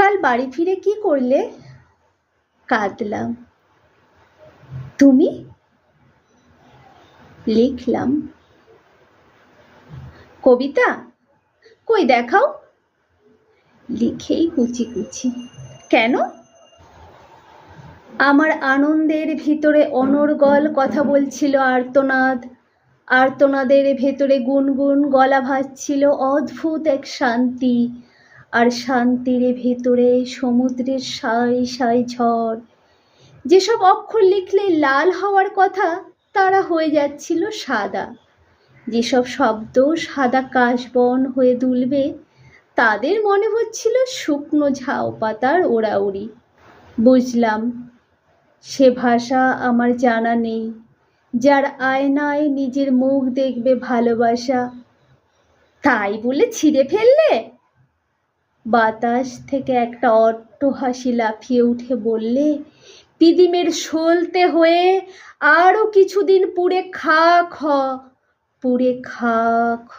কাল বাড়ি ফিরে কি করলে? কাঁদলাম। তুমি? লিখলাম। কবিতা? কই দেখাও। লিখেই কুচি কুচি। কেন? আমার আনন্দের ভিতরে অনর্গল কথা বলছিল আর্তনাদ, আর্তনাদের ভেতরে গুনগুন গলা ভাসছিল অদ্ভুত এক শান্তি, আর শান্তির ভেতরে সমুদ্রের সাই সাই ঝড়। যেসব অক্ষর লিখলে লাল হওয়ার কথা তারা হয়ে যাচ্ছিল সাদা, যেসব শব্দ সাদা কাশবন হয়ে দুলবে তাদের মনে হচ্ছিল শুকনো ঝাউ পাতার ওড়াউড়ি। বুঝলাম সে ভাষা আমার জানা নেই, যার আয়নায় নিজের মুখ দেখবে ভালোবাসা। তাই বলে ছিঁড়ে ফেললে? বাতাস থেকে একটা অট্ট হাসি লাফিয়ে উঠে বললে, পিদিমের সলতে হয়ে আরো কিছুদিন পুড়ে খা খ, পুড়ে খা খ।